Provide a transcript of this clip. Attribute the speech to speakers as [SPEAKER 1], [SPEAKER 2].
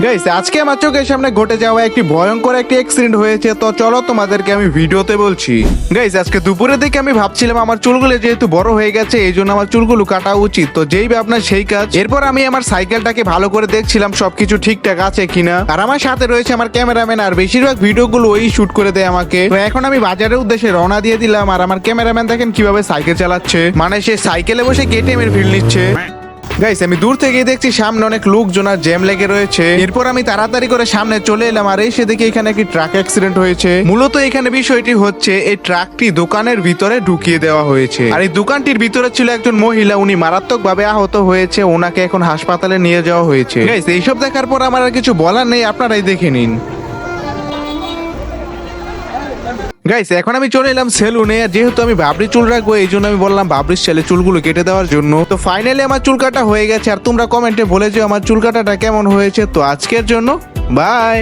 [SPEAKER 1] Guys আজকে আমার চোখের সামনে ঘটে যাওয়া একটি ভয়ঙ্কর একটি অ্যাক্সিডেন্ট হয়েছে, তো চলো তোমাদেরকে আমি ভিডিওতে বলছি। গাইস আজকে দুপুরের দিকে আমি ভাবছিলাম আমার চুলগুলো যেহেতু বড় হয়ে গেছে এই জন্য আমার চুলগুলো কাটা উচিত, তো যেই আপনার সেই কাজ। এরপর আমি আমার সাইকেলটাকে ভালো করে দেখছিলাম সবকিছু ঠিকঠাক আছে কিনা, আর আমার সাথে রয়েছে আমার ক্যামেরাম্যান, আর বেশিরভাগ ভিডিওগুলো ওই শুট করে দেয় আমাকে। তো এখন আমি বাজারের উদ্দেশ্যে রওনা দিয়ে দিলাম, আর আমার ক্যামেরাম্যান দেখেন কিভাবে সাইকেল চালাচ্ছে, মানে সে সাইকেলে বসে কেটিএমের ফিল নিচ্ছে। গাইস আমি দূর থেকে দেখছি সামনে অনেক লোকজন আর জ্যাম লেগে রয়েছে। এরপর আমি তাড়াতাড়ি করে সামনে চলে এলাম, আর এসে দেখি এখানে একটি ট্রাক অ্যাক্সিডেন্ট হয়েছে। মূলত এখানে বিষয়টি হচ্ছে এই ট্রাকটি দোকানের ভিতরে ঢুকিয়ে দেওয়া হয়েছে, আর এই দোকানটির ভিতরে ছিল একজন মহিলা, উনি মারাত্মকভাবে আহত হয়েছে, ওনাকে এখন হাসপাতালে নিয়ে যাওয়া হয়েছে। গাইস এইসব দেখার পর আমার আর কিছু বলার নেই, আপনারাই দেখে নিন। গাইস এখন আমি চলে এলাম সেলুনে, আর যেহেতু আমি বাবরি চুল রাখবো এই জন্য আমি বললাম বাবরির ছেলে চুলগুলো কেটে দেওয়ার জন্য। তো ফাইনালি আমার চুল কাটা হয়ে গেছে, আর তোমরা কমেন্টে বলে যে আমার চুল কাটাটা কেমন হয়েছে। তো আজকের জন্য বাই।